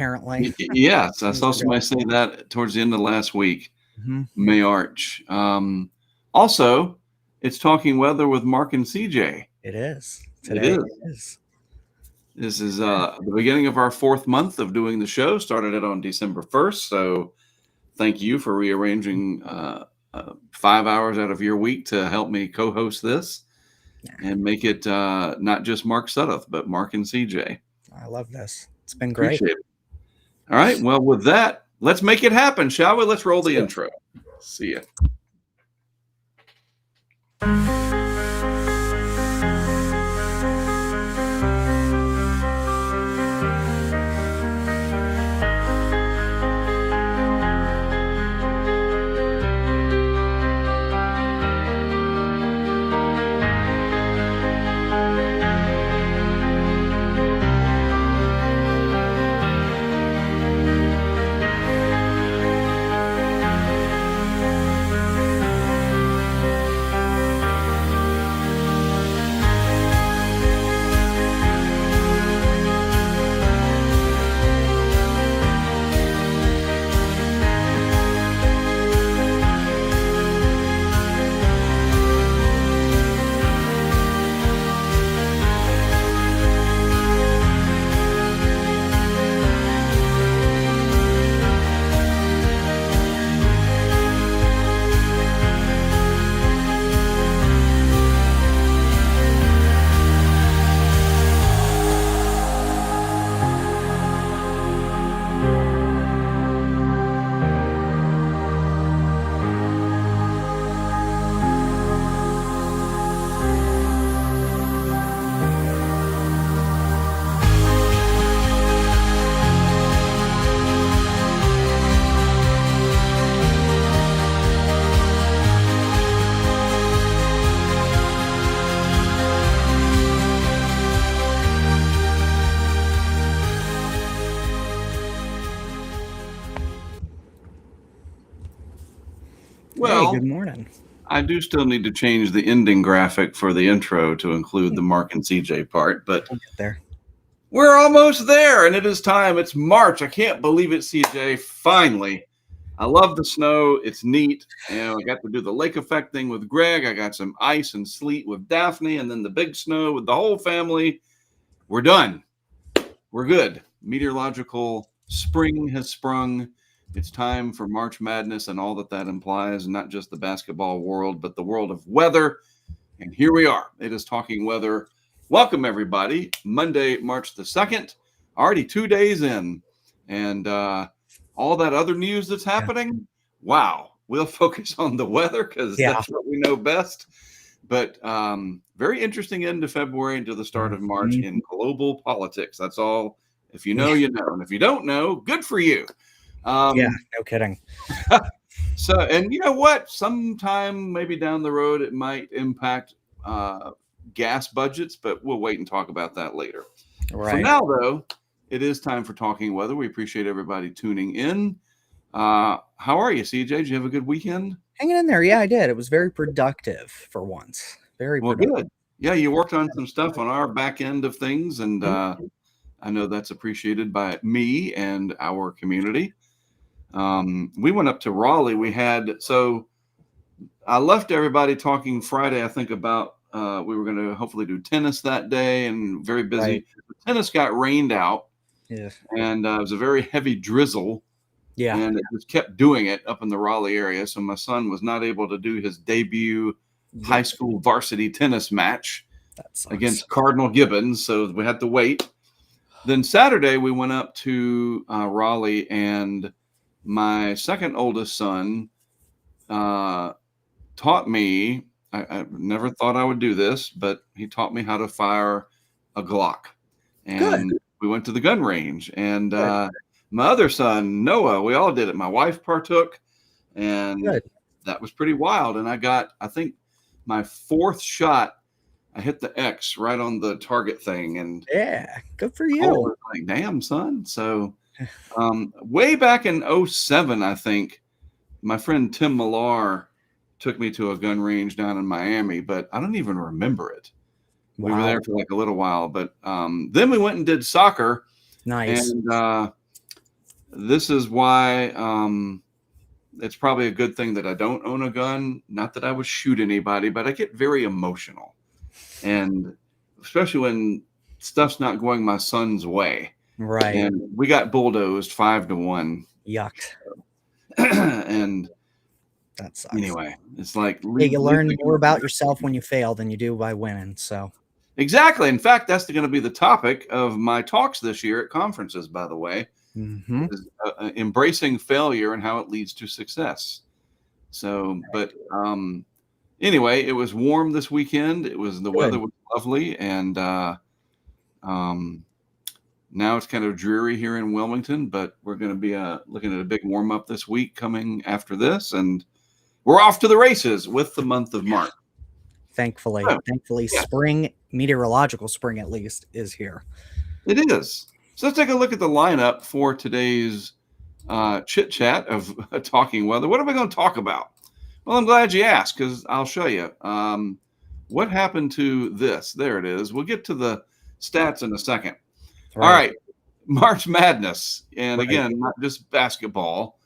apparently. Yes, I saw somebody say that towards the end of last week. May Arch. Also, it's Talking Weather with Mark and CJ. It is. Today it is. This is the beginning of our 4th month of doing the show. Started it on December 1st. So thank you for rearranging 5 hours out of your week to help me co-host this and make it not just Mark Sudduth, but Mark and CJ. I love this. It's been great. Appreciate it. All right. Well, with that, let's make it happen, shall we? Let's roll the intro. See ya. Well, good morning. I do still need to change the ending graphic for the intro to include the Mark and CJ part, but we'll get there. We're almost there, and it is time. It's March. I can't believe it, CJ. Finally. I love the snow. It's neat. I got to do the lake effect thing with Greg. I got some ice and sleet with Daphne, and then the big snow with the whole family. We're done. We're good. Meteorological spring has sprung. It's time for March Madness and all that implies, not just the basketball world, but the world of weather. And here we are. It is Talking Weather. Welcome, everybody. Monday, March the 2nd, already 2 days in. And all that other news that's happening, wow. We'll focus on the weather because that's what we know best. But very interesting end of February into the start of March in global politics. That's all. If you know, you know. And if you don't know, good for you. No kidding. So, and you know what? Sometime maybe down the road, it might impact gas budgets, but we'll wait and talk about that later. Right. For now, though, it is time for Talking Weather. We appreciate everybody tuning in. How are you, CJ? Did you have a good weekend? Hanging in there. Yeah, I did. It was very productive for once. Very productive. Good. Yeah, you worked on some stuff on our back end of things, and I know that's appreciated by me and our community. We went up to Raleigh. So I left everybody talking Friday, I think, about we were going to hopefully do tennis that day, and very busy. Right. Tennis got rained out. Yes. And it was a very heavy drizzle. Yeah. And it just kept doing it up in the Raleigh area. So my son was not able to do his debut high school varsity tennis match against Cardinal Gibbons. So we had to wait. Then Saturday we went up to Raleigh, and my second oldest son taught me, I never thought I would do this, but he taught me how to fire a Glock. And we went to the gun range, and my other son, Noah, we all did it. My wife partook, and that was pretty wild. And I got, I think, my 4th shot. I hit the X right on the target thing, and good for you. Like, damn, son. So way back in 2007, I think, my friend Tim Millar took me to a gun range down in Miami, but I don't even remember it. Wow. We were there for like a little while, but then we went and did soccer. Nice. And this is why it's probably a good thing that I don't own a gun. Not that I would shoot anybody, but I get very emotional. And especially when stuff's not going my son's way. Right. And we got bulldozed 5-1. Yuck. And that sucks. Anyway, it's like you learn more about yourself when you fail than you do by winning. So exactly. In fact, that's going to be the topic of my talks this year at conferences, by the way. Is, embracing failure and how it leads to success. So, but anyway, it was warm this weekend. The weather was lovely, and now it's kind of dreary here in Wilmington. But we're going to be looking at a big warm up this week coming after this, and we're off to the races with the month of March. Thankfully, spring, meteorological spring at least, is here. It is. So let's take a look at the lineup for today's chit chat of talking weather. What are we going to talk about? Well, I'm glad you asked, because I'll show you. What happened to this? There it is. We'll get to the stats in a second. Right. All right. March Madness. And again, not just basketball,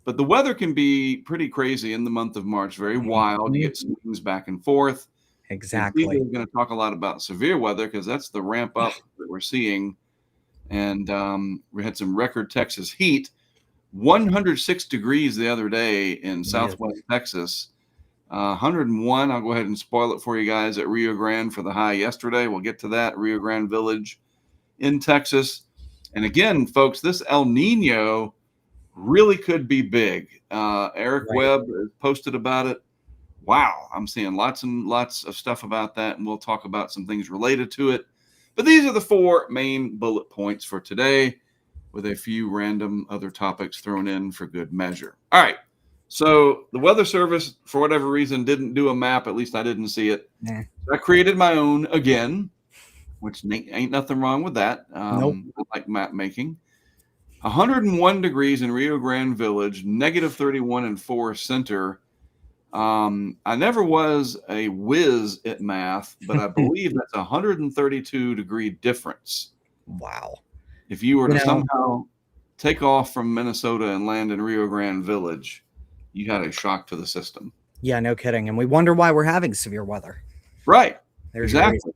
but the weather can be pretty crazy in the month of March. Very wild. You get swings back and forth. Exactly. We're going to talk a lot about severe weather, because that's the ramp up that we're seeing. And we had some record Texas heat, 106 degrees the other day in Southwest Texas, 101. I'll go ahead and spoil it for you guys at Rio Grande for the high yesterday. We'll get to that. Rio Grande Village in Texas. And again, folks, this El Nino really could be big. Eric Webb posted about it. Wow. I'm seeing lots and lots of stuff about that, and we'll talk about some things related to it. But these are the 4 main bullet points for today, with a few random other topics thrown in for good measure. All right. So the Weather Service, for whatever reason, didn't do a map. At least I didn't see it. So I created my own again, which ain't nothing wrong with that. Nope. I like map making. 101 degrees in Rio Grande Village, -31 in Forest Center. I never was a whiz at math, but I believe that's a 132 degree difference. Wow. If you were to somehow take off from Minnesota and land in Rio Grande Village, you had a shock to the system. Yeah, no kidding. And we wonder why we're having severe weather. Right. Exactly.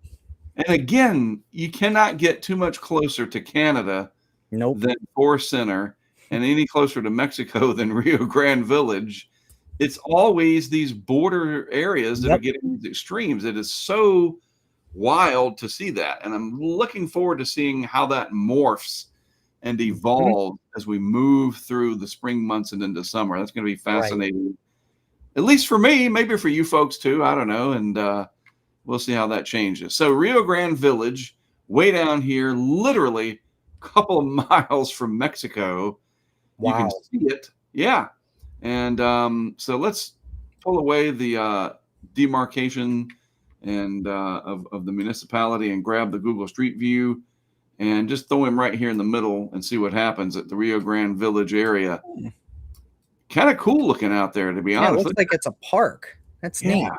And again, you cannot get too much closer to Canada than Forest Center, and any closer to Mexico than Rio Grande Village. It's always these border areas that are getting these extremes. It is so wild to see that. And I'm looking forward to seeing how that morphs and evolves as we move through the spring months and into summer. That's going to be fascinating, at least for me, maybe for you folks too. I don't know. And we'll see how that changes. So Rio Grande Village, way down here, literally a couple of miles from Mexico. You can see it. Yeah. And so let's pull away the demarcation and of the municipality and grab the Google Street View and just throw him right here in the middle and see what happens at the Rio Grande Village area. Kind of cool looking out there, to be honest. It looks like it's a park. That's neat.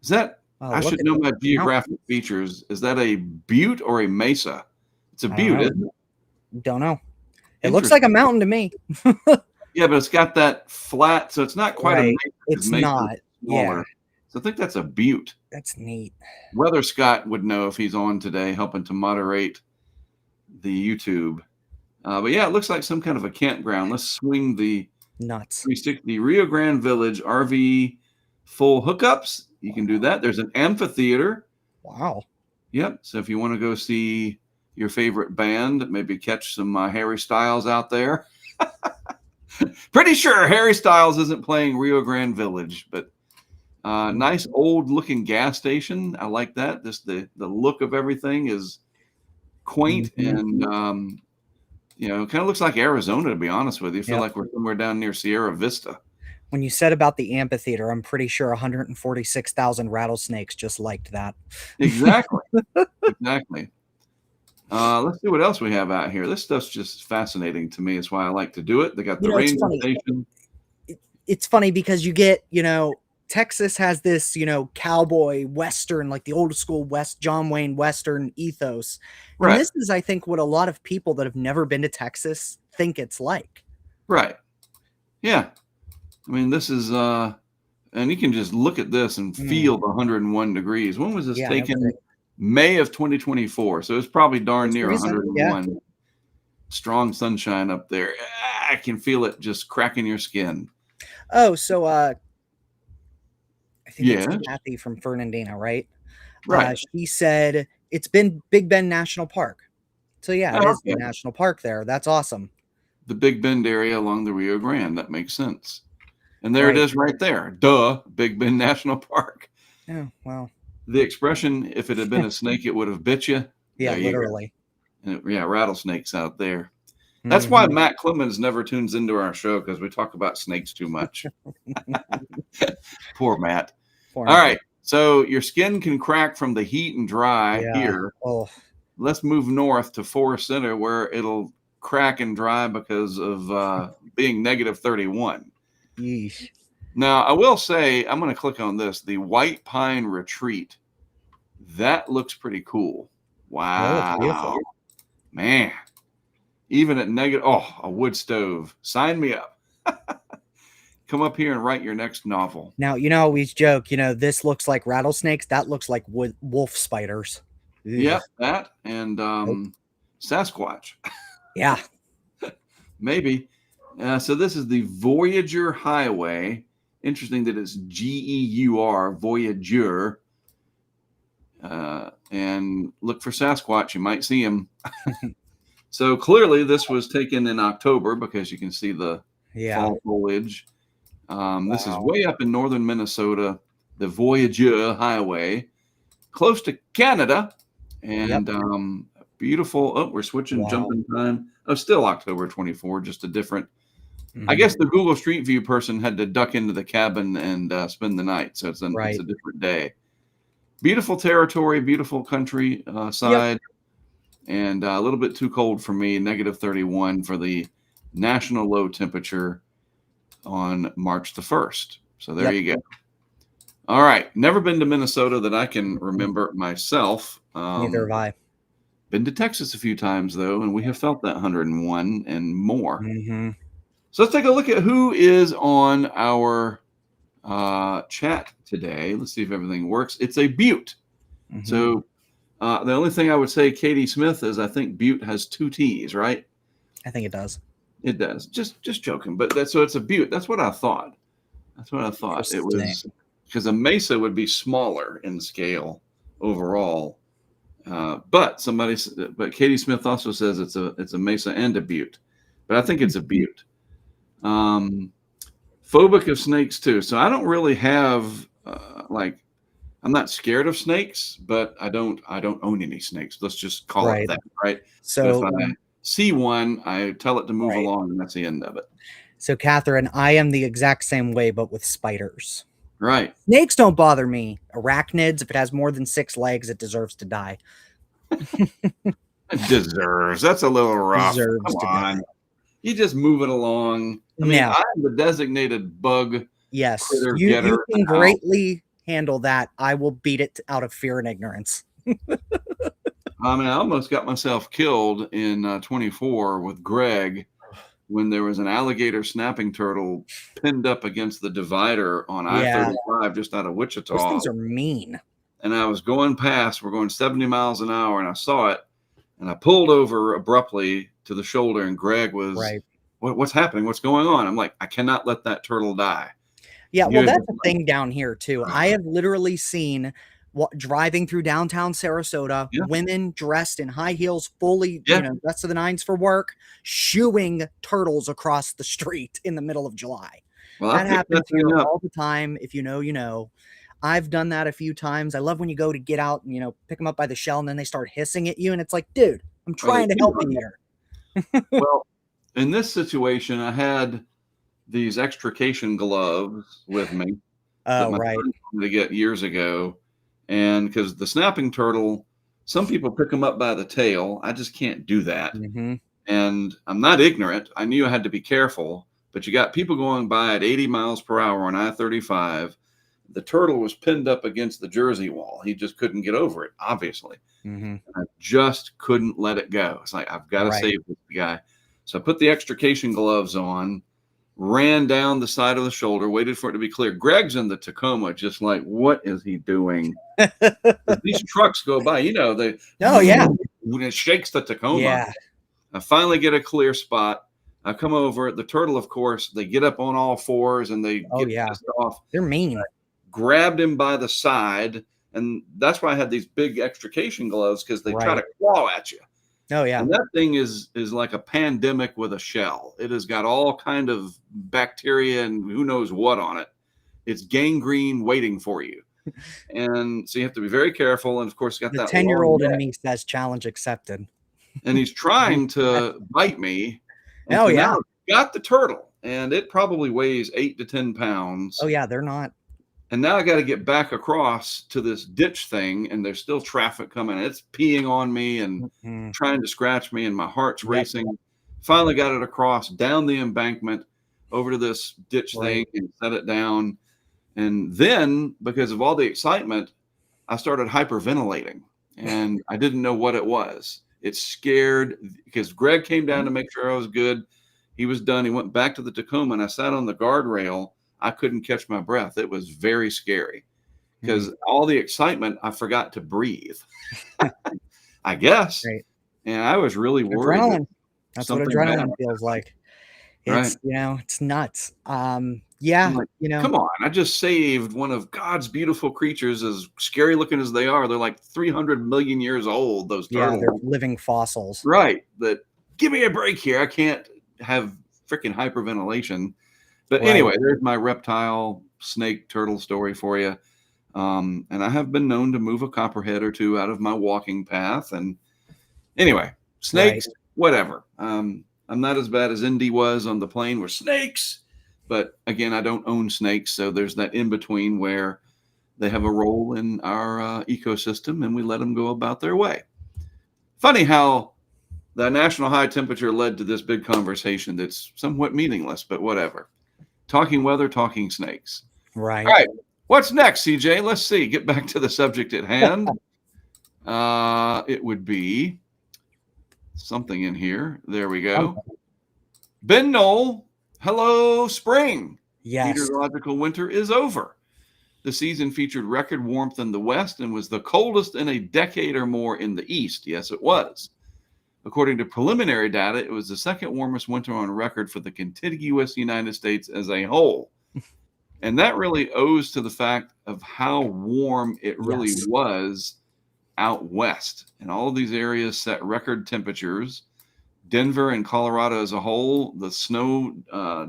Is that, I should know my geographic features. Is that a butte or a mesa? It's a butte, isn't it? Don't know. It looks like a mountain to me. Yeah, but it's got that flat, so it's not quite a mesa. It's not. Yeah. So I think that's a butte. That's neat. Weather Scott would know if he's on today, helping to moderate the YouTube. But yeah, it looks like some kind of a campground. Let's swing the 360 Rio Grande Village RV full hookups. You can do that. There's an amphitheater. Wow. Yep. So if you want to go see your favorite band, maybe catch some Harry Styles out there. Pretty sure Harry Styles isn't playing Rio Grande Village, but nice old looking gas station. I like that. Just the look of everything is quaint and kind of looks like Arizona, to be honest with you. I feel like we're somewhere down near Sierra Vista. When you said about the amphitheater, I'm pretty sure 146,000 rattlesnakes just liked that. Exactly. Exactly. Let's see what else we have out here. This stuff's just fascinating to me. It's why I like to do it. They got the ranger station. It's funny because you get, Texas has this, cowboy Western, like the old school John Wayne Western ethos. And this is, I think, what a lot of people that have never been to Texas think it's like. Right. Yeah. I mean, this is, and you can just look at this and feel the 101 degrees. When was this Yeah, taken? May of 2024. So it's probably darn it's near recent. 101. Yeah. Strong sunshine up there. I can feel it just cracking your skin. Oh, so I think Yes. it's Kathy from Fernandina, right? Right. She said it's been Big Bend National Park. So yeah, it is the Okay. national park there. That's awesome. The Big Bend area along the Rio Grande. That makes sense. And there Right. it is right there. Duh, Big Bend National Park. Oh, well. The expression, if it had been a snake, it would have bit you. Yeah, There you literally. go. Yeah, rattlesnakes out there. That's why Matt Clemens never tunes into our show, because we talk about snakes too much. Poor Matt. All right. So your skin can crack from the heat and dry here. Oh. Let's move north to Forest Center, where it'll crack and dry because of being negative 31. Yeesh. Now, I will say, I'm going to click on this, the White Pine Retreat. That looks pretty cool. Wow. Oh, beautiful. Man. Even at negative, a wood stove. Sign me up. Come up here and write your next novel. Now, you know, we joke, this looks like rattlesnakes. That looks like wolf spiders. Yep, that and Sasquatch. Yeah. Maybe. So this is the Voyager Highway. Interesting that it's G-E-U-R, Voyager. And look for Sasquatch. You might see him. So clearly this was taken in October, because you can see the fall foliage. This is way up in northern Minnesota, the Voyager Highway, close to Canada. And beautiful. Oh, we're switching jumping time. Oh, still October 24, just a different. I guess the Google Street View person had to duck into the cabin and spend the night. So it's a different day. Beautiful territory, beautiful country side. And a little bit too cold for me, negative 31 for the national low temperature on March the 1st. So there you go. All right. Never been to Minnesota that I can remember myself. Neither have I. Been to Texas a few times, though, and we have felt that 101 and more. So let's take a look at who is on our chat today. Let's see if everything works. It's a Butte. So the only thing I would say, Katie Smith, is I think Butte has 2 T's, right? I think it does. It does. Just joking. But so it's a Butte. That's what I thought. It was, because a Mesa would be smaller in scale overall. But Katie Smith also says it's a Mesa and a Butte. But I think it's a Butte. Phobic of snakes too. So I don't really have I'm not scared of snakes, but I don't own any snakes. Let's just call it that, right? So if I see one, I tell it to move along, and that's the end of it. So, Catherine, I am the exact same way, but with spiders. Right. Snakes don't bother me. Arachnids, if it has more than 6 legs, it deserves to die. It deserves. That's a little rough. Come on. You just move it along. I mean, I'm the designated bug. Yes. You can greatly handle that. I will beat it out of fear and ignorance. I mean, I almost got myself killed in 24 with Greg when there was an alligator snapping turtle pinned up against the divider on I-35 just out of Wichita. Those things are mean. And I was going past, we're going 70 miles an hour, and I saw it, and I pulled over abruptly to the shoulder, and Greg was, what's happening? What's going on? I'm like, I cannot let that turtle die. Yeah, well, that's the thing down here, too. I have literally seen driving through downtown Sarasota, women dressed in high heels, fully, dressed to the nines for work, shooing turtles across the street in the middle of July. Well, that happens here all the time. If you know, you know. I've done that a few times. I love when you go to get out and, pick them up by the shell, and then they start hissing at you, and it's like, dude, I'm trying to help you here. Well, in this situation, I had these extrication gloves with me. Oh, right. To get years ago. And because the snapping turtle, some people pick them up by the tail. I just can't do that. And I'm not ignorant. I knew I had to be careful, but you got people going by at 80 miles per hour on I-35. The turtle was pinned up against the Jersey wall. He just couldn't get over it, obviously. And I just couldn't let it go. It's like, I've got to save this guy. So I put the extrication gloves on, ran down the side of the shoulder, waited for it to be clear. Greg's in the Tacoma, just like, what is he doing? These trucks go by, they when it shakes the Tacoma. Yeah. I finally get a clear spot. I come over. The turtle, of course, they get up on all fours and they get pissed off. They're mean. I grabbed him by the side, and that's why I had these big extrication gloves, because they try to claw at you. Oh, yeah. And that thing is like a pandemic with a shell. It has got all kind of bacteria and who knows what on it. It's gangrene waiting for you. And so you have to be very careful. And of course, got that 10-year-old in me says challenge accepted. And he's trying to bite me. Oh, so yeah. Got the turtle, and it probably weighs 8 to 10 pounds. Oh, yeah, they're not. And now I got to get back across to this ditch thing, and there's still traffic coming. It's peeing on me and trying to scratch me, and my heart's racing. Finally got it across, down the embankment, over to this ditch thing, and set it down. And then, because of all the excitement, I started hyperventilating, and I didn't know what it was. It scared, because Greg came down to make sure I was good. He was done. He went back to the Tacoma, and I sat on the guardrail. I couldn't catch my breath. It was very scary because all the excitement, I forgot to breathe, I guess. Right. And I was really worried. Adrenaline. That's what adrenaline feels like. It's, it's nuts. Yeah. Like, come on. I just saved one of God's beautiful creatures, as scary looking as they are. They're like 300 million years old, those turtles. Yeah, they're living fossils. Right. But give me a break here. I can't have freaking hyperventilation. But anyway, there's my reptile, snake, turtle story for you. And I have been known to move a copperhead or two out of my walking path. And anyway, snakes, whatever. I'm not as bad as Indy was on the plane with snakes. But again, I don't own snakes. So there's that in between where they have a role in our ecosystem and we let them go about their way. Funny how the national high temperature led to this big conversation that's somewhat meaningless, but whatever. Talking weather, talking snakes. Right. All right. What's next, CJ? Let's see. Get back to the subject at hand. It would be something in here. There we go. Ben Knoll. Hello, spring. Yes. Meteorological winter is over. The season featured record warmth in the west and was the coldest in a decade or more in the east. Yes, it was. According to preliminary data, it was the second warmest winter on record for the contiguous United States as a whole. And that really owes to the fact of how warm it really was out west. And all of these areas set record temperatures. Denver and Colorado as a whole, the snow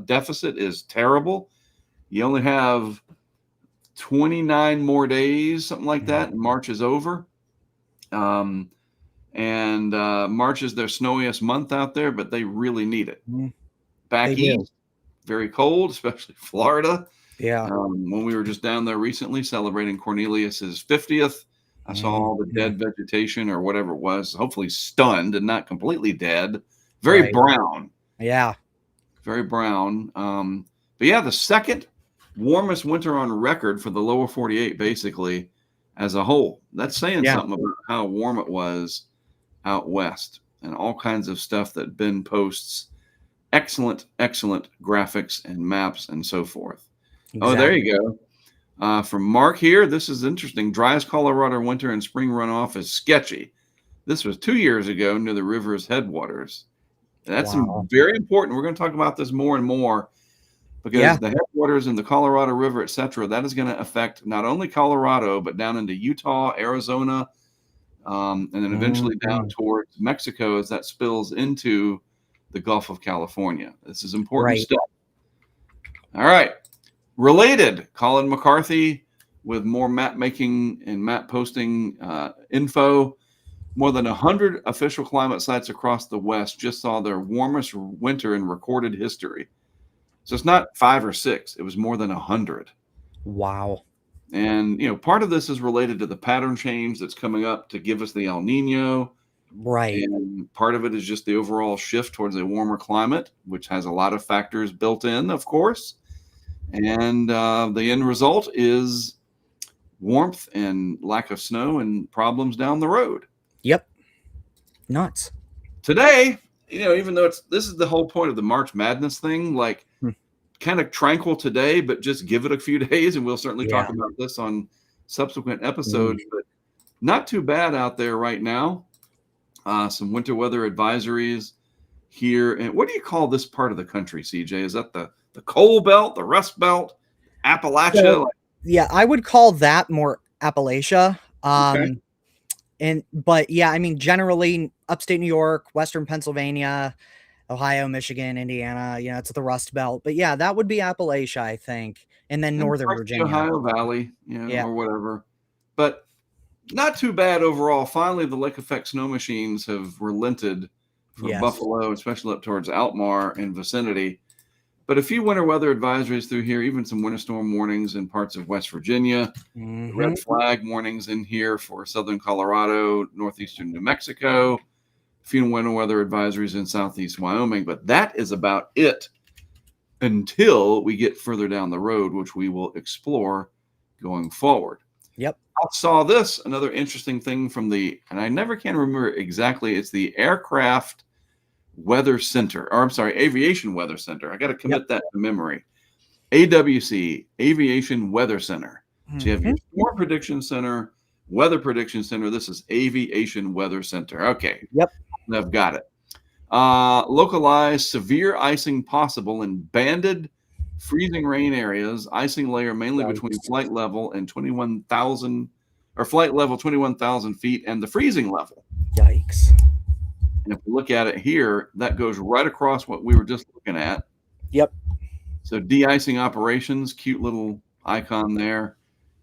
deficit is terrible. You only have 29 more days, something like that, and March is over. And March is their snowiest month out there, but they really need it. Back east, very cold, especially Florida. Yeah. When we were just down there recently celebrating Cornelius's 50th, I saw all the dead vegetation or whatever it was, hopefully stunned and not completely dead. Very brown. Yeah. Very brown. But yeah, the second warmest winter on record for the lower 48, basically, as a whole. That's saying something about how warm it was out west, and all kinds of stuff that Ben posts. Excellent graphics and maps and so forth. Exactly. Oh, there you go. From Mark here, this is interesting. Driest Colorado winter and spring runoff is sketchy. This was 2 years ago near the river's headwaters. That's very important. We're going to talk about this more and more because the headwaters in the Colorado River, etc., that is going to affect not only Colorado, but down into Utah, Arizona, and then eventually down towards Mexico as that spills into the Gulf of California. This is important stuff. All right. Related, Colin McCarthy with more map making and map posting info. More than 100 official climate sites across the West just saw their warmest winter in recorded history. So it's not 5 or 6. It was more than 100. Wow. And, part of this is related to the pattern change that's coming up to give us the El Nino. Right. And part of it is just the overall shift towards a warmer climate, which has a lot of factors built in, of course. And the end result is warmth and lack of snow and problems down the road. Yep. Nuts. Today, even though this is the whole point of the March Madness thing, like kind of tranquil today, but just give it a few days, and we'll certainly talk about this on subsequent episodes. But not too bad out there right now. Some winter weather advisories here. And what do you call this part of the country, CJ? Is that the coal belt, the rust belt, Appalachia? So, yeah, I would call that more Appalachia. Okay. But I mean, generally upstate New York, Western Pennsylvania, Ohio, Michigan, Indiana, it's the Rust Belt. But yeah, that would be Appalachia, I think. And then Northern Virginia. Ohio Valley, or whatever. But not too bad overall. Finally, the lake effect snow machines have relented for Buffalo, especially up towards Alkmaar and vicinity. But a few winter weather advisories through here, even some winter storm warnings in parts of West Virginia. Red flag warnings in here for southern Colorado, northeastern New Mexico. A few winter weather advisories in southeast Wyoming. But that is about it until we get further down the road, which we will explore going forward. Yep. I saw this, another interesting thing from and I never can remember exactly, it's the Aircraft Weather Center, or I'm sorry, Aviation Weather Center. I got to commit that to memory. AWC, Aviation Weather Center. So you have your Storm Prediction Center, Weather Prediction Center. This is Aviation Weather Center. Okay. Yep. I've got it. Localized severe icing possible in banded freezing rain areas. Icing layer mainly between flight level and 21,000, or flight level 21,000 feet and the freezing level. Yikes. And if we look at it here, that goes right across what we were just looking at. Yep. So de-icing operations, cute little icon there.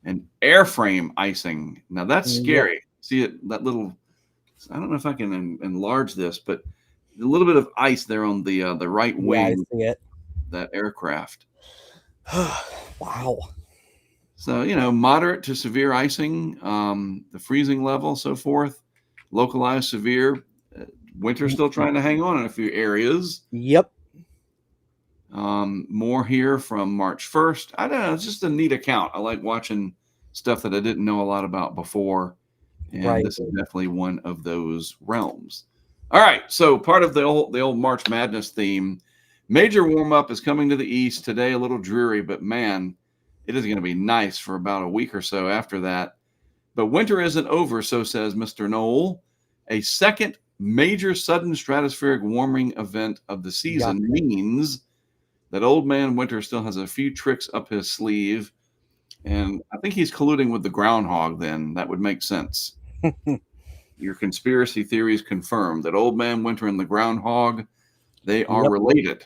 And airframe icing. Now that's scary. Yep. See it, that little, I don't know if I can enlarge this, but a little bit of ice there on the right wing. I see it. That aircraft. Wow. So, moderate to severe icing, the freezing level, so forth. Localized severe. Winter still trying to hang on in a few areas. Yep. More here from March 1st. I don't know. It's just a neat account. I like watching stuff that I didn't know a lot about before. And this is definitely one of those realms. All right. So part of the old March Madness theme, major warm-up is coming to the east. Today a little dreary, but man, it is going to be nice for about a week or so after that. But winter isn't over, so says Mr. Knoll. A second major sudden stratospheric warming event of the season means that old man winter still has a few tricks up his sleeve. And I think he's colluding with the groundhog then. That would make sense. Your conspiracy theories confirm that old man winter and the groundhog, they are related.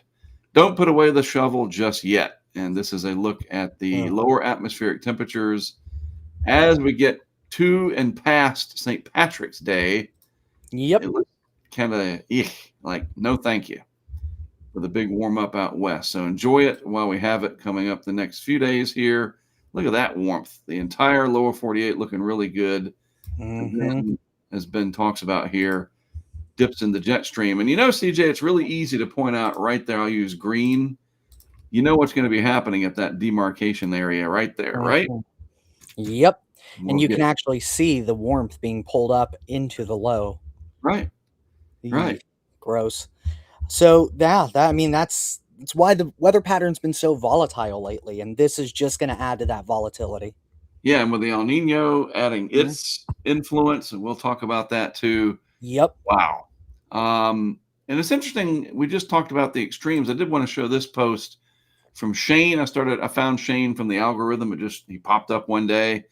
Don't put away the shovel just yet. And this is a look at the lower atmospheric temperatures as we get to and past St. Patrick's Day. Yep. It looks kind of like no thank you with a big warm up out west. So enjoy it while we have it coming up the next few days here. Look at that warmth. The entire lower 48 looking really good. And then, as Ben talks about here, dips in the jet stream. And CJ, it's really easy to point out right there. I'll use green. You know what's going to be happening at that demarcation area right there, right? Yep. And you can actually see the warmth being pulled up into the low. Right. Right. Gross. So that's why the weather pattern's been so volatile lately. And this is just going to add to that volatility. Yeah. And with the El Nino adding its influence, and we'll talk about that too. Yep. Wow. And it's interesting. We just talked about the extremes. I did want to show this post from Shane. I found Shane from the algorithm. He popped up one day,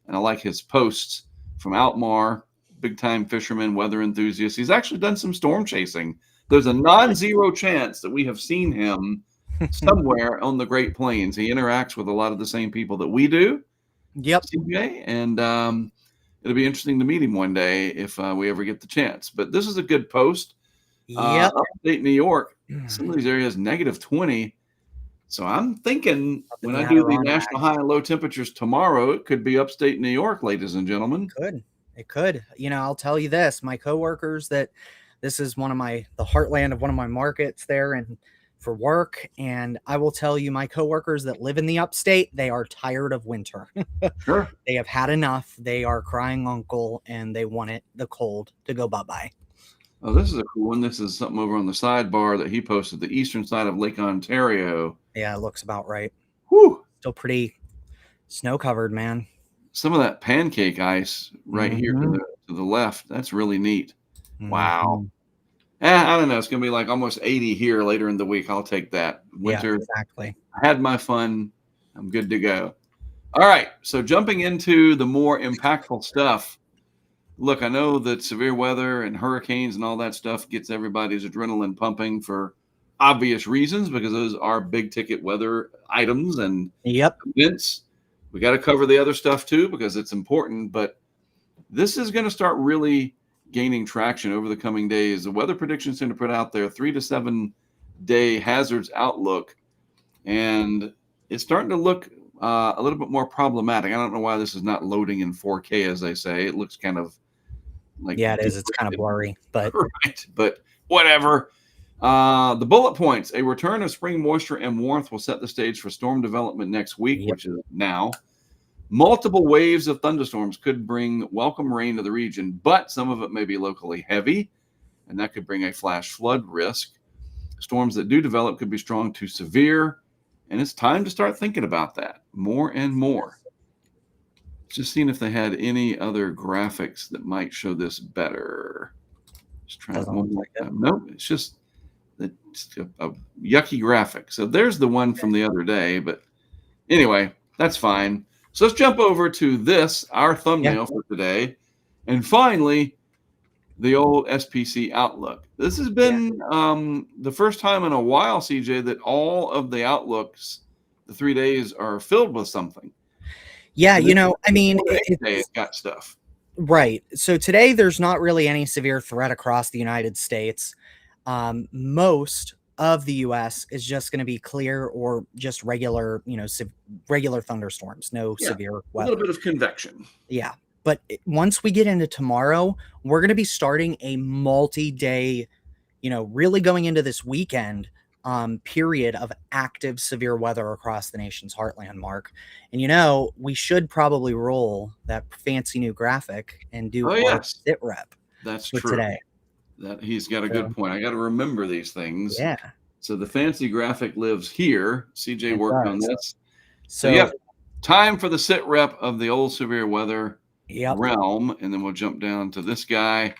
and I like his posts from Alkmaar, big time fisherman, weather enthusiast. He's actually done some storm chasing. There's a non-zero chance that we have seen him somewhere on the Great Plains. He interacts with a lot of the same people that we do. Yep. CJ, and it'll be interesting to meet him one day if we ever get the chance. But this is a good post. Yep. Upstate New York, some of these areas -20. So I'm thinking when I do the national high and low temperatures tomorrow, it could be upstate New York, ladies and gentlemen. It could. I'll tell you this, my coworkers, that this is the heartland of one of my markets there and for work. And I will tell you, my coworkers that live in the upstate, they are tired of winter. Sure. They have had enough. They are crying uncle and they want the cold to go bye-bye. Oh, this is a cool one. This is something over on the sidebar that he posted, the eastern side of Lake Ontario. Yeah, it looks about right. Whew. Still pretty snow covered, man. Some of that pancake ice right here to the left. That's really neat. Wow. I don't know. It's going to be like almost 80 here later in the week. I'll take that. Winter. Yeah, exactly. I had my fun. I'm good to go. All right. So jumping into the more impactful stuff. Look, I know that severe weather and hurricanes and all that stuff gets everybody's adrenaline pumping for obvious reasons because those are big ticket weather items and events. We got to cover the other stuff too because it's important. But this is going to start really gaining traction over the coming days. The weather predictions tend to put out their 3 to 7 day hazards outlook, and it's starting to look a little bit more problematic. I don't know why this is not loading in 4K, as they say. It looks kind of like it is. It's kind of blurry, but right. But whatever. The bullet points: a return of spring moisture and warmth will set the stage for storm development next week, which is now. Multiple waves of thunderstorms could bring welcome rain to the region, but some of it may be locally heavy, and that could bring a flash flood risk. Storms that do develop could be strong to severe, and it's time to start thinking about that more and more. Just seeing if they had any other graphics that might show this better. Just trying one more time. Nope, it's just a yucky graphic. So there's the one from the other day, but anyway, that's fine. So let's jump over to this, our thumbnail for today. And finally, the old SPC Outlook. This has been the first time in a while, CJ, that all of the outlooks, the 3 days, are filled with something. Yeah, I mean, it's got stuff. Right. So today there's not really any severe threat across the United States. Most of the U.S. is just going to be clear or just regular, regular thunderstorms, no severe weather. A little bit of convection. Yeah. But once we get into tomorrow, we're going to be starting a multi-day, really going into this weekend period of active severe weather across the nation's heartland, Mark. And we should probably roll that fancy new graphic and do our sit rep. That's true. Today. That he's got a good point. I got to remember these things. Yeah. So the fancy graphic lives here. CJ worked on this. So time for the sit rep of the old severe weather realm, and then we'll jump down to this guy.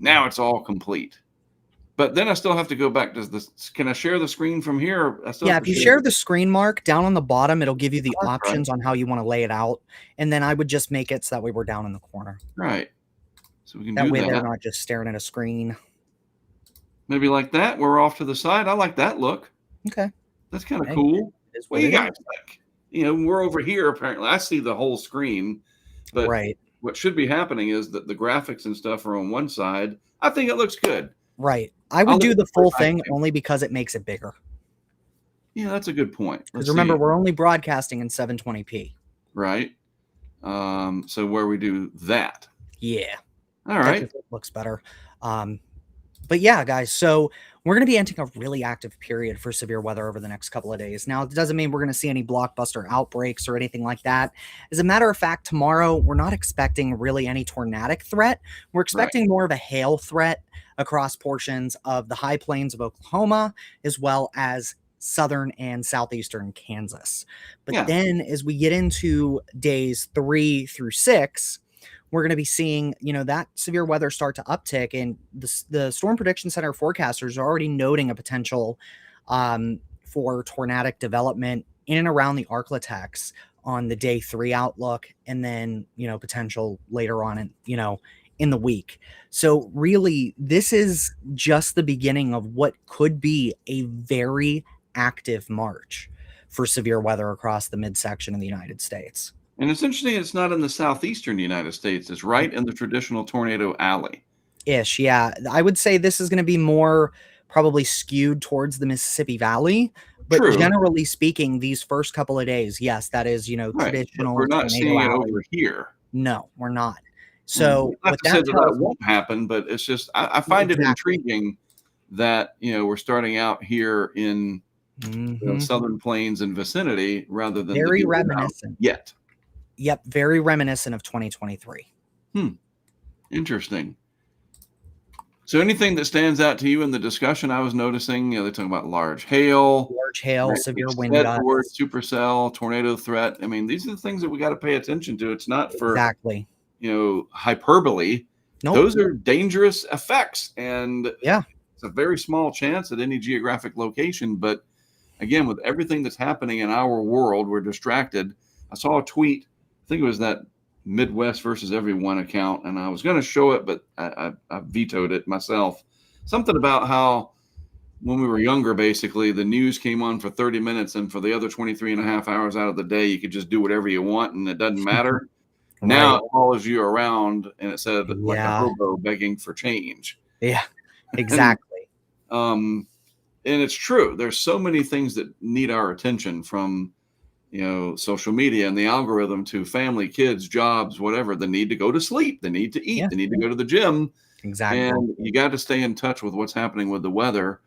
Now it's all complete. But then I still have to go back to this. Can I share the screen from here? If you share the screen, Mark, down on the bottom, it'll give you the options on how you want to lay it out. And then I would just make it so that way we're down in the corner. Right. So we can that do way that. They're not just staring at a screen. Maybe like that. We're off to the side. I like that look. Okay. That's kind of cool. What do you guys think? We're over here apparently. I see the whole screen. But what should be happening is that the graphics and stuff are on one side. I think it looks good. Right. I would do the full thing only because it makes it bigger. Yeah, that's a good point. Because remember, we're only broadcasting in 720p. Right. So where we do that. Yeah. All right. It looks better. But yeah, guys, so we're going to be entering a really active period for severe weather over the next couple of days. Now, it doesn't mean we're going to see any blockbuster outbreaks or anything like that. As a matter of fact, tomorrow, we're not expecting really any tornadic threat. We're expecting more of a hail threat across portions of the high plains of Oklahoma, as well as southern and southeastern Kansas. But then as we get into days 3 through 6, we're going to be seeing, that severe weather start to uptick, and the Storm Prediction Center forecasters are already noting a potential for tornadic development in and around the Arklatex on the day 3 outlook, and then, potential later on in the week. So really, this is just the beginning of what could be a very active March for severe weather across the midsection of the United States. And it's interesting, it's not in the southeastern United States. It's right in the traditional tornado alley. Ish, yeah. I would say this is going to be more probably skewed towards the Mississippi Valley. But generally speaking, these first couple of days, yes, that is, traditional. But we're not seeing it over here. No, we're not. So not to say that won't happen, but it's just, I find it intriguing that, we're starting out here in the southern plains and vicinity rather than very reminiscent yet. Yep, very reminiscent of 2023. Interesting. So anything that stands out to you in the discussion? I was noticing, they're talking about large hail, Severe wind said the word gusts. supercell, tornado threat. I mean, these are the things that we got to pay attention to. It's not for Exactly. hyperbole. Nope. Those are dangerous effects, and yeah, it's a very small chance at any geographic location. But again, with everything that's happening in our world, we're distracted. I saw a tweet. I think it was that Midwest versus Everyone account, and I was going to show it, but I vetoed it myself. Something about how when we were younger, basically, the news came on for 30 minutes, and for the other 23 and a half hours out of the day, you could just do whatever you want, and it doesn't matter. Right. Now it follows you around, and it said like a hobo begging for change. Yeah, exactly. And it's true. There's so many things that need our attention, from social media and the algorithm to family, kids, jobs, whatever. The need to go to sleep, the need to eat, the need to go to the gym. Exactly. And you got to stay in touch with what's happening with the weather.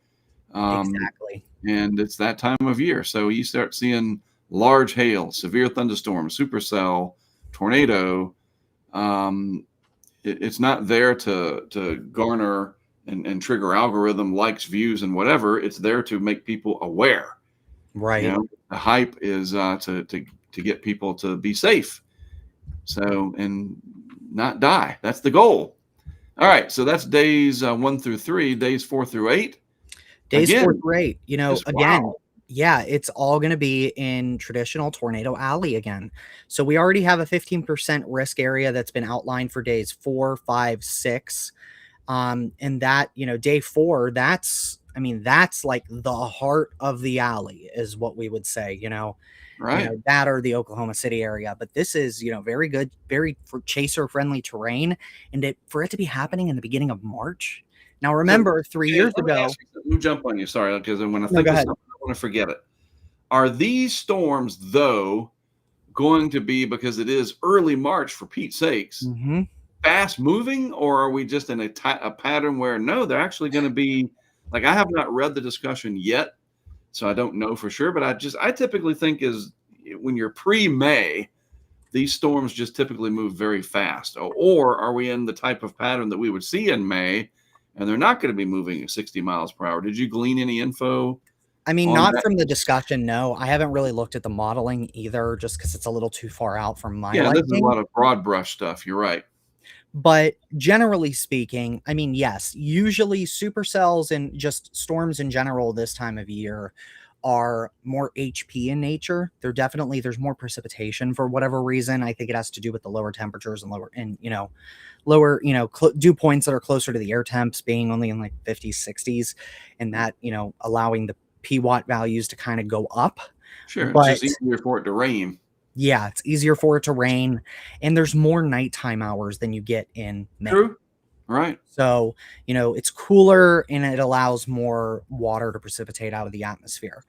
Exactly. And it's that time of year. So you start seeing large hail, severe thunderstorm, supercell, tornado. It's not there to garner and trigger algorithm likes, views, and whatever. It's there to make people aware. Right. The hype is to get people to be safe, and not die. That's the goal. All right, so that's days 1 through 3. Days 4 through 8. Days 4 through 8. Again, yeah, it's all going to be in traditional Tornado Alley again. So we already have a 15% risk area that's been outlined for days 4, 5, 6. And that, day 4, that's like the heart of the alley is what we would say, right. That or the Oklahoma City area. But this is, very good, very chaser friendly terrain. And for it to be happening in the beginning of March. Now, remember, 3 years ago. Let me jump on you. Sorry, because when I think of something, I want to forget it. Are these storms, though, going to be, because it is early March, for Pete's sakes, fast moving, or are we just in a pattern where, no, they're actually going to be, like, I have not read the discussion yet, so I don't know for sure, but I typically think is when you're pre-May, these storms just typically move very fast. Or are we in the type of pattern that we would see in May, and they're not going to be moving at 60 miles per hour? Did you glean any info? Not from the discussion, no. I haven't really looked at the modeling either, just because it's a little too far out from my liking. There's a lot of broad brush stuff. You're right. But generally speaking, yes, usually supercells and just storms in general this time of year are more HP in nature. There's more precipitation for whatever reason. I think it has to do with the lower temperatures and lower dew points that are closer to the air temps being only in like 50s, 60s, and that, allowing the P-watt values to kind of go up. Sure. It's just easier for it to rain. Yeah, it's easier for it to rain, and there's more nighttime hours than you get in May. True. Right. So, it's cooler and it allows more water to precipitate out of the atmosphere.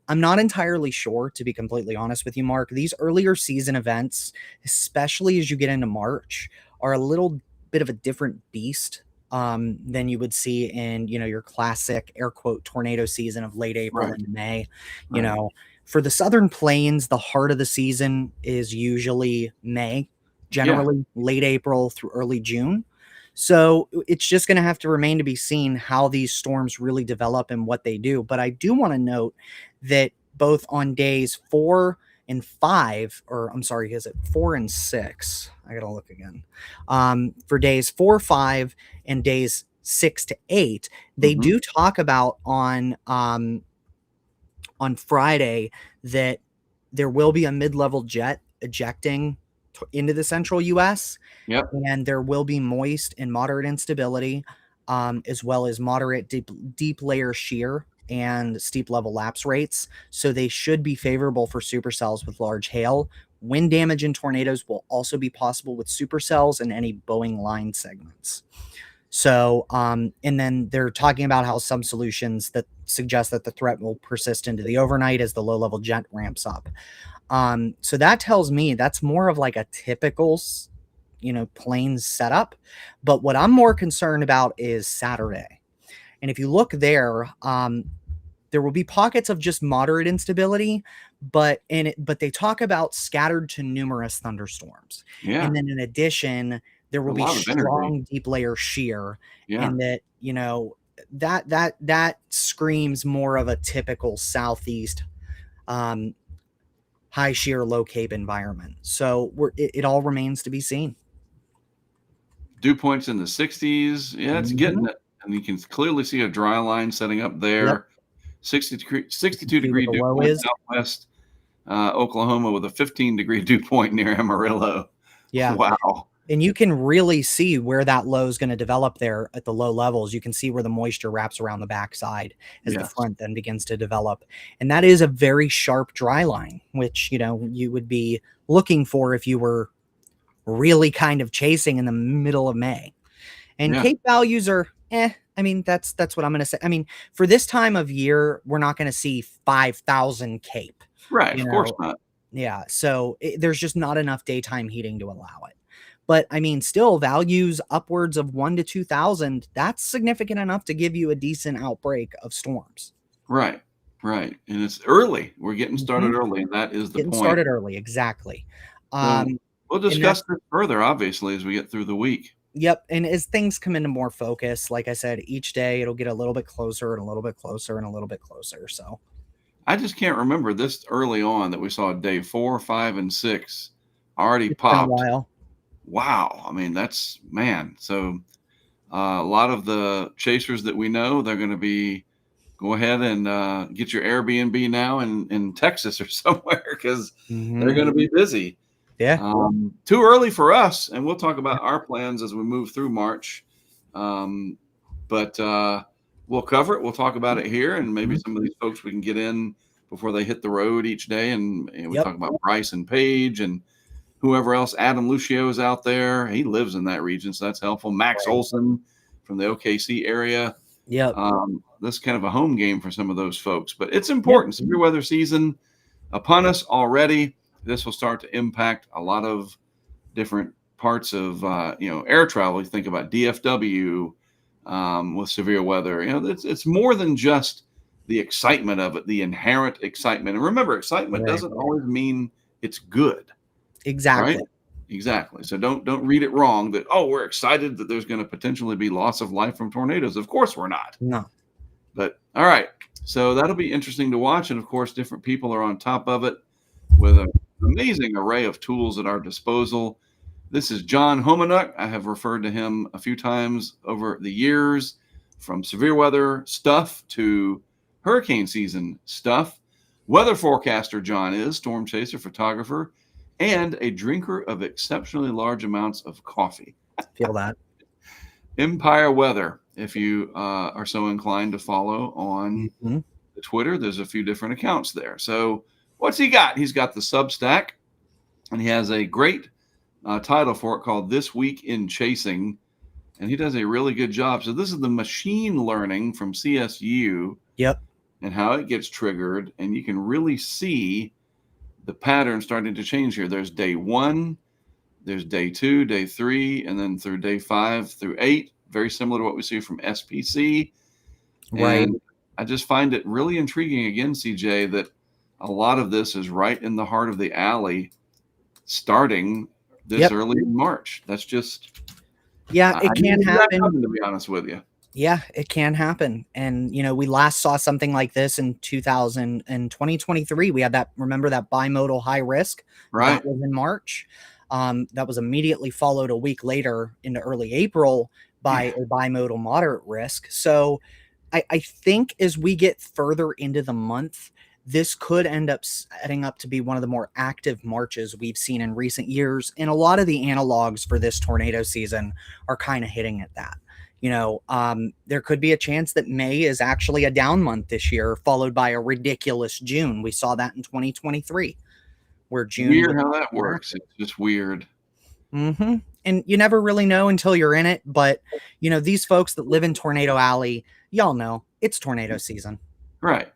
I'm not entirely sure, to be completely honest with you, Mark. These earlier season events, especially as you get into March, are a little bit of a different beast than you would see in, your classic air quote tornado season of late April and May. For the Southern Plains, the heart of the season is usually May, generally late April through early June. So it's just going to have to remain to be seen how these storms really develop and what they do. But I do want to note that both on days 4 and 5, or I'm sorry, is it 4 and 6? I got to look again. For days 4, 5, and days 6 to 8, they do talk about on Friday that there will be a mid-level jet ejecting into the central U.S. Yep. And there will be moist and moderate instability, as well as moderate deep layer shear and steep level lapse rates. So they should be favorable for supercells with large hail. Wind damage and tornadoes will also be possible with supercells and any Boeing line segments. So, and then they're talking about how some solutions that suggest that the threat will persist into the overnight as the low-level jet ramps up. So that tells me that's more of like a typical, planes setup. But what I'm more concerned about is Saturday. And if you look there, there will be pockets of just moderate instability, but they talk about scattered to numerous thunderstorms. Yeah. And then in addition, there will be strong deep layer shear, and that you know, that screams more of a typical southeast high shear, low cape environment. So it all remains to be seen. Dew points in the 60s. Yeah, it's getting it. And you can clearly see a dry line setting up there. Yep. 62 degree dew point southwest Oklahoma with a 15-degree dew point near Amarillo. Yeah. Wow. And you can really see where that low is going to develop there at the low levels. You can see where the moisture wraps around the backside as the front then begins to develop. And that is a very sharp dry line, which, you know, you would be looking for if you were really kind of chasing in the middle of May. And Cape values are, I mean, that's what I'm going to say. I mean, for this time of year, we're not going to see 5,000 Cape. Right. Of course not. Yeah. So there's just not enough daytime heating to allow it. But I mean, still values upwards of 1,000 to 2,000. That's significant enough to give you a decent outbreak of storms. Right. Right. And it's early. We're getting started early. And that is the point. Getting started early. Exactly. We'll discuss this further, obviously, as we get through the week. Yep. And as things come into more focus, like I said, each day it'll get a little bit closer and a little bit closer and a little bit closer. So I just can't remember this early on that we saw day 4, 5, and 6 already popped. Been a while. Wow. I mean, that's, man. So a lot of the chasers that we know, they're going to be, go ahead and get your Airbnb now in Texas or somewhere because they're going to be busy. Yeah. Too early for us. And we'll talk about our plans as we move through March. But we'll cover it. We'll talk about it here. And maybe some of these folks we can get in before they hit the road each day. And we talk about Bryce and Paige and whoever else. Adam Lucio is out there. He lives in that region, so that's helpful. Max Olson from the OKC area. Yeah. This is kind of a home game for some of those folks. But it's important. Severe weather season upon us already. This will start to impact a lot of different parts of air travel. You think about DFW with severe weather. You know, it's more than just the excitement of it, the inherent excitement. And remember, excitement doesn't always mean it's good. Exactly. Right? Exactly. So don't read it wrong that, we're excited that there's going to potentially be loss of life from tornadoes. Of course we're not. No. But all right. So that'll be interesting to watch. And of course, different people are on top of it with an amazing array of tools at our disposal. This is John Homanuk. I have referred to him a few times over the years, from severe weather stuff to hurricane season stuff. Weather forecaster John is, storm chaser, photographer, and a drinker of exceptionally large amounts of coffee. Feel that. Empire Weather, if you are so inclined to follow on the Twitter, there's a few different accounts there. So what's he got? He's got the Substack, and he has a great title for it called This Week in Chasing, and he does a really good job. So this is the machine learning from CSU and how it gets triggered, and you can really see the pattern starting to change here. There's day 1, there's day 2, day 3, and then through day 5 through 8, very similar to what we see from SPC. Right. And I just find it really intriguing again, CJ, that a lot of this is right in the heart of the alley starting this early in March. That's just, it can happen. To be honest with you. Yeah, it can happen. And, we last saw something like this in 2023. We had remember that bimodal high risk? Right. That was in March. That was immediately followed a week later into early April by a bimodal moderate risk. So I think as we get further into the month, this could end up setting up to be one of the more active Marches we've seen in recent years. And a lot of the analogs for this tornado season are kind of hitting at that. There could be a chance that May is actually a down month this year, followed by a ridiculous June. We saw that in 2023, where June. Weird how that works. It's just weird. And you never really know until you're in it. But, these folks that live in Tornado Alley, y'all know it's tornado season. Right.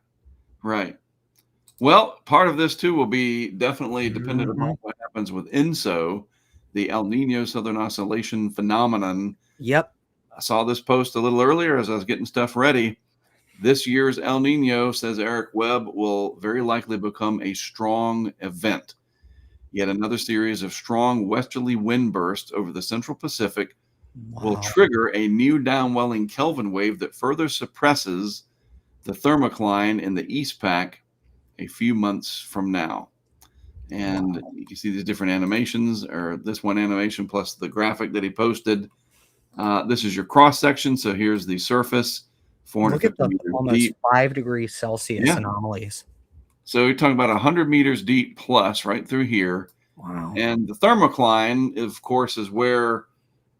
Right. Well, part of this, too, will be definitely dependent upon what happens with ENSO, the El Nino Southern Oscillation phenomenon. Yep. I saw this post a little earlier as I was getting stuff ready. This year's El Nino, says Eric Webb, will very likely become a strong event. Yet another series of strong westerly wind bursts over the Central Pacific will trigger a new downwelling Kelvin wave that further suppresses the thermocline in the East Pack a few months from now. And you can see these different animations, or this one animation plus the graphic that he posted. This is your cross section. So here's the surface, 450 meters almost deep. 5 degrees Celsius anomalies. So you're talking about 100 meters deep plus right through here. Wow. And the thermocline, of course, is where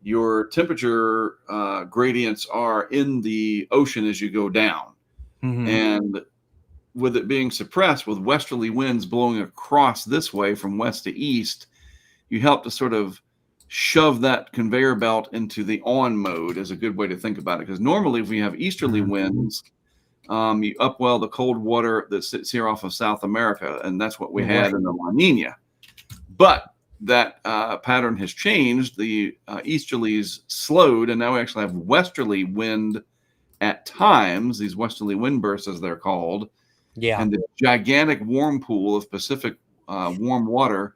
your temperature gradients are in the ocean as you go down. And with it being suppressed with westerly winds blowing across this way from west to east, you help to sort of shove that conveyor belt into the on mode is a good way to think about it. Because normally if we have easterly winds, you upwell the cold water that sits here off of South America, and that's what we had in the La Nina. But that pattern has changed. The easterlies slowed, and now we actually have westerly wind at times, these westerly wind bursts as they're called. Yeah. And the gigantic warm pool of Pacific warm water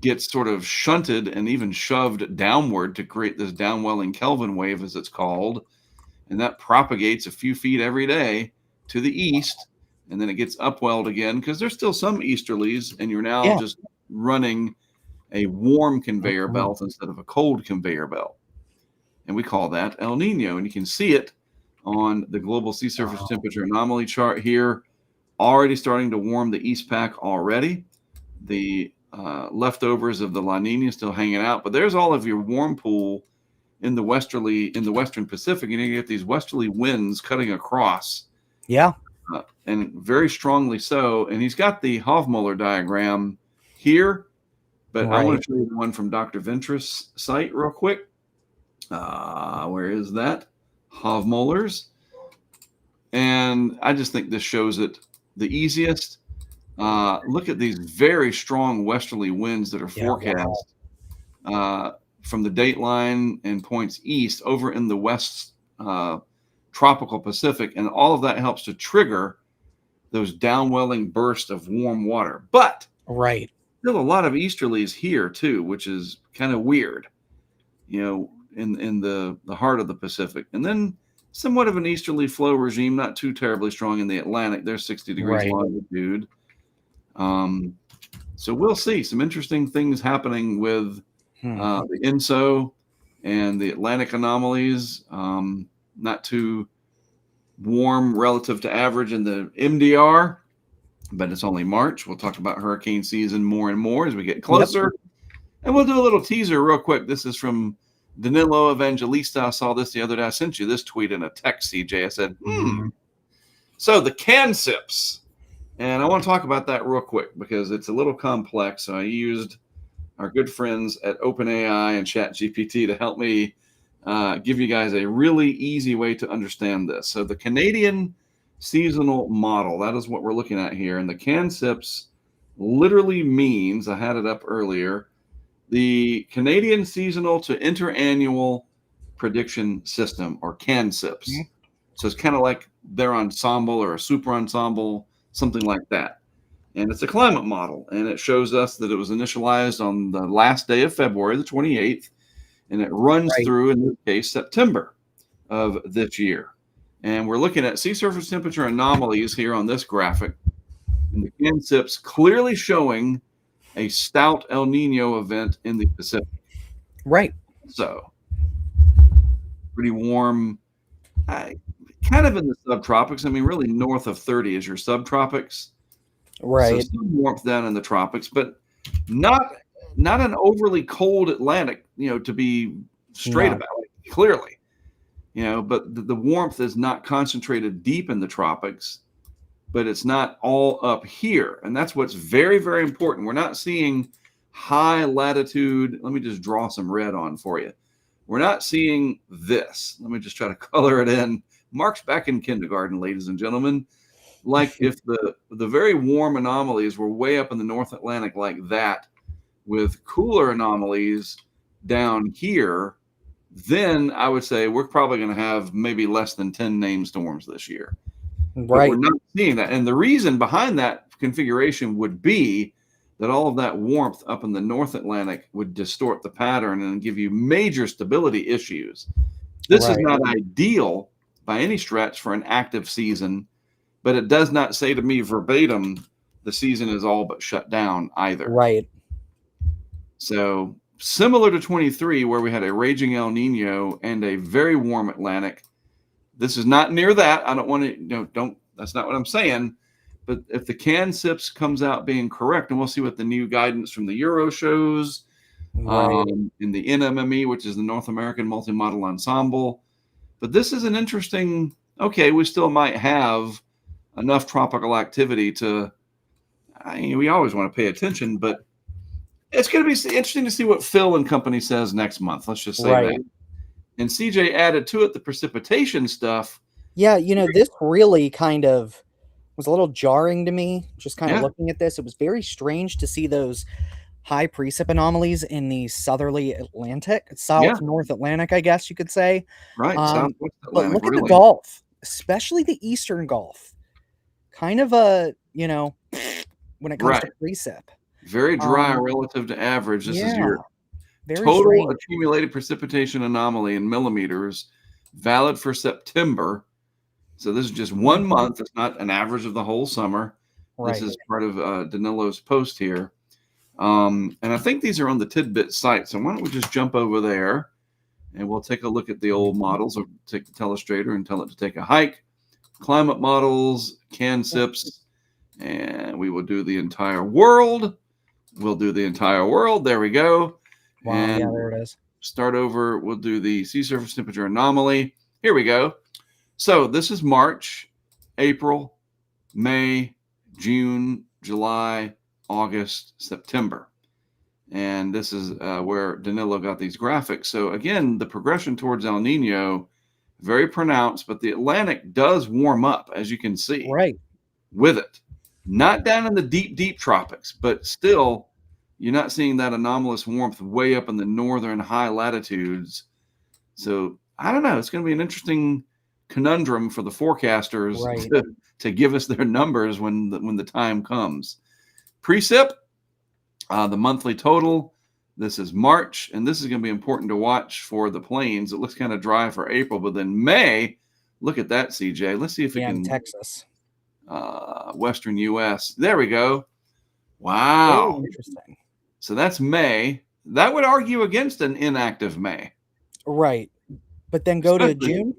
gets sort of shunted and even shoved downward to create this downwelling Kelvin wave, as it's called. And that propagates a few feet every day to the east. And then it gets upwelled again because there's still some easterlies, and you're now just running a warm conveyor belt instead of a cold conveyor belt. And we call that El Nino. And you can see it on the global sea surface temperature anomaly chart here, already starting to warm the East Pack already. The leftovers of the La Nina still hanging out, but there's all of your warm pool in the Western Pacific, and you get these westerly winds cutting across. Yeah. And very strongly so. And he's got the Hofmöller diagram here, but I want to show you the one from Dr. Ventress' site real quick. Where is that? Hofmöller's. And I just think this shows it the easiest. Look at these very strong westerly winds that are forecast from the date line and points east over in the west tropical Pacific. And all of that helps to trigger those downwelling bursts of warm water. But still a lot of easterlies here too, which is kind of weird, you know, in the heart of the Pacific. And then somewhat of an easterly flow regime, not too terribly strong in the Atlantic. There's 60 degrees longitude. So we'll see some interesting things happening with the INSO and the Atlantic anomalies. Not too warm relative to average in the MDR, but it's only March. We'll talk about hurricane season more and more as we get closer. And we'll do a little teaser real quick. This is from Danilo Evangelista. I saw this the other day. I sent you this tweet in a text, CJ. I said, So the CANSIPs. And I want to talk about that real quick because it's a little complex. So I used our good friends at OpenAI and ChatGPT to help me give you guys a really easy way to understand this. So the Canadian seasonal model, that is what we're looking at here. And the CANSIPs literally means, I had it up earlier, the Canadian Seasonal to Interannual Prediction System, or CANSIPs. So it's kind of like their ensemble or a super ensemble, something like that. And it's a climate model, and it shows us that it was initialized on the last day of February, the 28th, and it runs through, in this case, September of this year. And we're looking at sea surface temperature anomalies here on this graphic, and the CANSIPs clearly showing a stout El Nino event in the Pacific. So pretty warm, kind of in the subtropics. I mean, really north of 30 is your subtropics. So some warmth down in the tropics, but not an overly cold Atlantic, you know, to be straight about it, clearly. You know, but the warmth is not concentrated deep in the tropics, but it's not all up here. And that's what's very, very important. We're not seeing high latitude. Let me just draw some red on for you. We're not seeing this. Let me just try to color it in. Mark's back in kindergarten, ladies and gentlemen. Like if the very warm anomalies were way up in the North Atlantic like that, with cooler anomalies down here, then I would say we're probably going to have maybe less than 10 named storms this year. But we're not seeing that. And the reason behind that configuration would be that all of that warmth up in the North Atlantic would distort the pattern and give you major stability issues. This is not ideal by any stretch for an active season, but it does not say to me verbatim the season is all but shut down either. Right. So similar to 23, where we had a raging El Nino and a very warm Atlantic, this is not near that. I don't want to, that's not what I'm saying. But if the CANSIPS comes out being correct, and we'll see what the new guidance from the Euro shows, in the NMME, which is the North American Multi-Model Ensemble. But this is an interesting, okay, we still might have enough tropical activity to, we always want to pay attention, but it's going to be interesting to see what Phil and company says next month. Let's just say that. And CJ added to it the precipitation stuff. Yeah, this really kind of was a little jarring to me, just kind of looking at this. It was very strange to see those high precip anomalies in the southerly Atlantic, North Atlantic, I guess you could say. Right, Southwest Atlantic. But look at the Gulf, especially the Eastern Gulf. Kind of a, when it comes to precip. Very dry relative to average. This is your total accumulated precipitation anomaly in millimeters, valid for September. So this is just 1 month. It's not an average of the whole summer. This is part of Danilo's post here. And I think these are on the Tidbit site. So why don't we just jump over there and we'll take a look at the old models, or take the telestrator and tell it to take a hike. Climate models, CANSIPS, and we will do the entire world. We'll do the entire world. There we go. Wow, and there it is. Start over. We'll do the sea surface temperature anomaly. Here we go. So this is March, April, May, June, July, August, September. And this is where Danilo got these graphics. So again, the progression towards El Nino, very pronounced, but the Atlantic does warm up, as you can see. With it. Not down in the deep, deep tropics, but still, you're not seeing that anomalous warmth way up in the northern high latitudes. So I don't know. It's going to be an interesting conundrum for the forecasters to give us their numbers when the time comes. Precip, the monthly total. This is March, and this is going to be important to watch for the plains. It looks kind of dry for April, but then May, look at that, CJ. Let's see if we can. Texas. Western U.S. There we go. Wow. Oh, interesting. So that's May. That would argue against an inactive May. Right. But then go to June?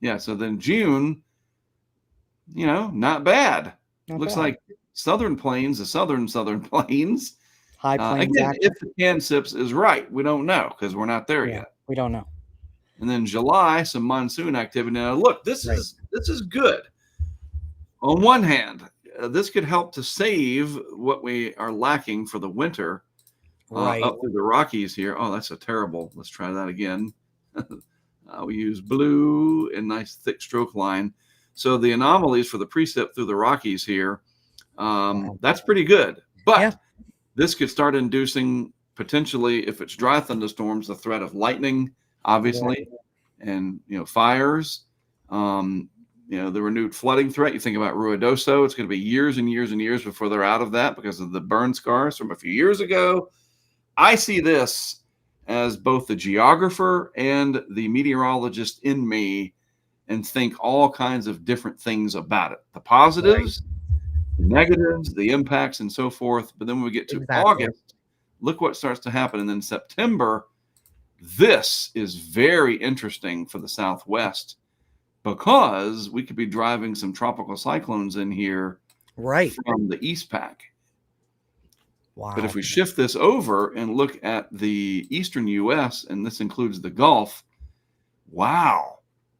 Yeah, so then June, not bad. Looks like southern plains, the southern plains. High plains. Again, if the CANSIPS is right, we don't know because we're not there yet. We don't know. And then July, some monsoon activity. Now, look, this is good. On one hand, this could help to save what we are lacking for the winter up through the Rockies here. Oh, that's a terrible. Let's try that again. We use blue and nice thick stroke line. So the anomalies for the precip through the Rockies here, that's pretty good. But this could start inducing potentially, if it's dry thunderstorms, the threat of lightning, obviously, and fires. The renewed flooding threat. You think about Ruidoso, it's going to be years and years and years before they're out of that because of the burn scars from a few years ago. I see this as both the geographer and the meteorologist in me and think all kinds of different things about it. The positives, the negatives, the impacts, and so forth. But then when we get to August, look what starts to happen. And then September, this is very interesting for the Southwest, because we could be driving some tropical cyclones in here from the East Pack. Wow. But if we shift this over and look at the eastern U.S., and this includes the Gulf, wow.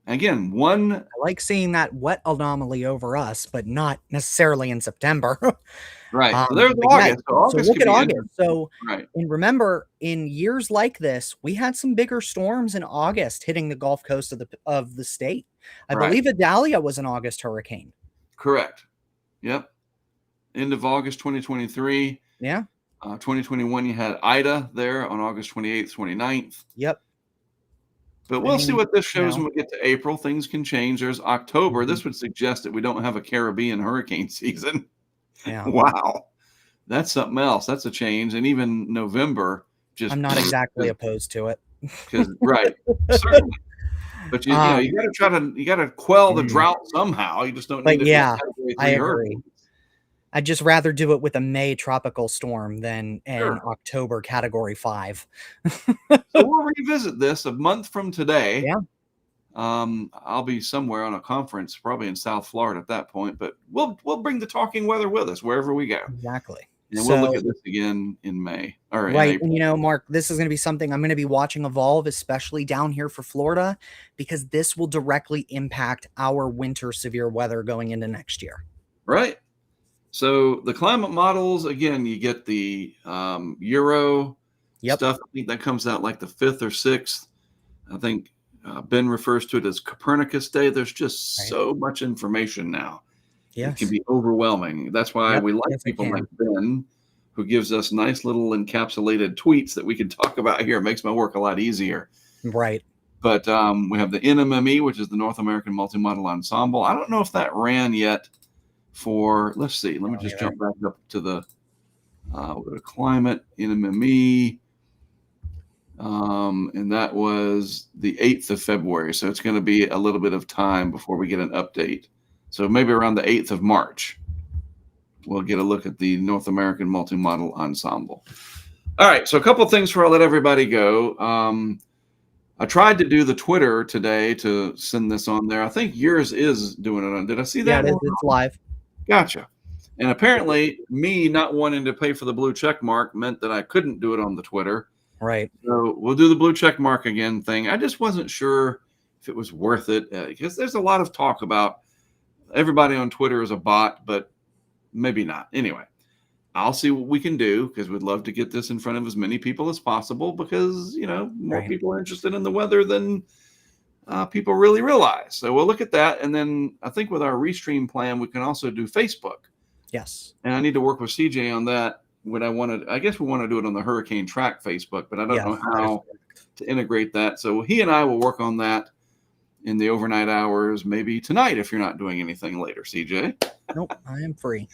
Again, I like seeing that wet anomaly over us, but not necessarily in September. So there's August. So look at August. So, and remember, in years like this, we had some bigger storms in August hitting the Gulf Coast of the state. I believe Idalia was an August hurricane. Correct. Yep. End of August 2023. Yeah. 2021, you had Ida there on August 28th, 29th. Yep. But we'll see what this shows when we get to April. Things can change. There's October. This would suggest that we don't have a Caribbean hurricane season. Yeah. Wow. that's something else. That's a change. And even November, just I'm not exactly opposed to it. Because right, certainly. But you know, you got to quell the drought somehow. You just don't need it. Yeah, I agree. I'd just rather do it with a May tropical storm than an October Category 5. So we'll revisit this a month from today. Yeah. I'll be somewhere on a conference, probably in South Florida at that point. But we'll bring the talking weather with us wherever we go. Exactly. And we'll look at this again in May. All right. Right. And, you know, Mark, this is going to be something I'm going to be watching evolve, especially down here for Florida, because this will directly impact our winter severe weather going into next year. Right. So the climate models, again, you get the Euro stuff. I think that comes out like the 5th or 6th. I think Ben refers to it as Copernicus Day. There's just so much information now. It can be overwhelming. That's why we like people like Ben, who gives us nice little encapsulated tweets that we can talk about here. It makes my work a lot easier. Right. But we have the NMME, which is the North American Multi-Model Ensemble. I don't know if that ran yet for, let's see. Let me just jump back up to the climate NMME. And that was the 8th of February. So it's going to be a little bit of time before we get an update. So maybe around the 8th of March, we'll get a look at the North American Multi-Model Ensemble. All right, so a couple of things before I let everybody go. I tried to do the Twitter today to send this on there. I think yours is doing it on. Did I see that? Yeah, it's live. Gotcha. And apparently, me not wanting to pay for the blue check mark meant that I couldn't do it on the Twitter. Right. So we'll do the blue check mark again thing. I just wasn't sure if it was worth it because there's a lot of talk about everybody on Twitter is a bot, but maybe not. Anyway, I'll see what we can do because we'd love to get this in front of as many people as possible because, you know, more people are interested in the weather than people really realize. So we'll look at that. And then I think with our restream plan, we can also do Facebook. Yes. And I need to work with CJ on that. I guess we want to do it on the Hurricane Track Facebook, but I don't know how to integrate that. So he and I will work on that in the overnight hours, maybe tonight if you're not doing anything later, CJ. Nope, I am free.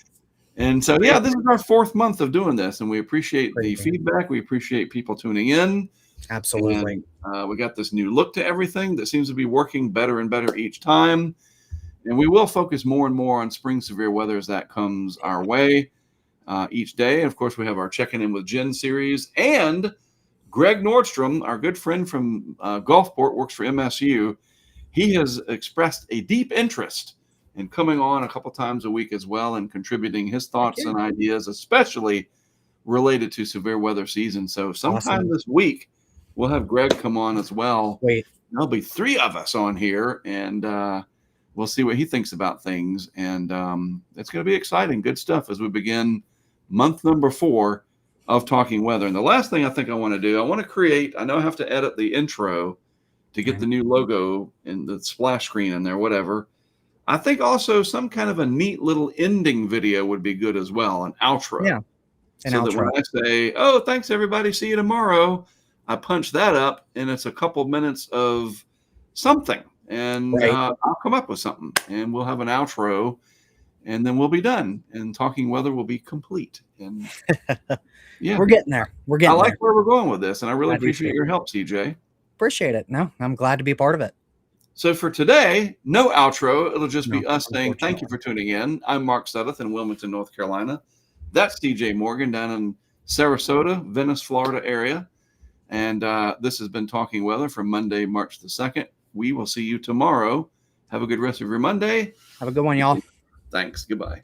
And so, yeah, this is our 4th month of doing this, and we appreciate the feedback. We appreciate people tuning in. Absolutely. And, we got this new look to everything that seems to be working better and better each time. And we will focus more and more on spring severe weather as that comes our way each day. And, of course, we have our Checking In with Jen series. And Greg Nordstrom, our good friend from Gulfport, works for MSU. He has expressed a deep interest in coming on a couple times a week as well and contributing his thoughts and ideas, especially related to severe weather season. So sometime this week, we'll have Greg come on as well. There'll be 3 of us on here, and we'll see what he thinks about things. And it's going to be exciting, good stuff as we begin month number 4 of Talking Weather. And the last thing I think I want to do, I know I have to edit the intro to get the new logo and the splash screen in there, whatever. I think also some kind of a neat little ending video would be good as well, an outro. Yeah, that when I say, oh, thanks, everybody, see you tomorrow, I punch that up, and it's a couple minutes of something. And I'll come up with something, and we'll have an outro, and then we'll be done, and Talking Weather will be complete. And yeah, we're getting there. I like where we're going with this, and I really appreciate your help, CJ. Appreciate it. No, I'm glad to be a part of it. So for today, no outro. It'll just be us saying thank you for tuning in. I'm Mark Sudduth in Wilmington, North Carolina. That's CJ Morgan down in Sarasota, Venice, Florida area. And this has been Talking Weather for Monday, March the 2nd. We will see you tomorrow. Have a good rest of your Monday. Have a good one, y'all. Thanks. Goodbye.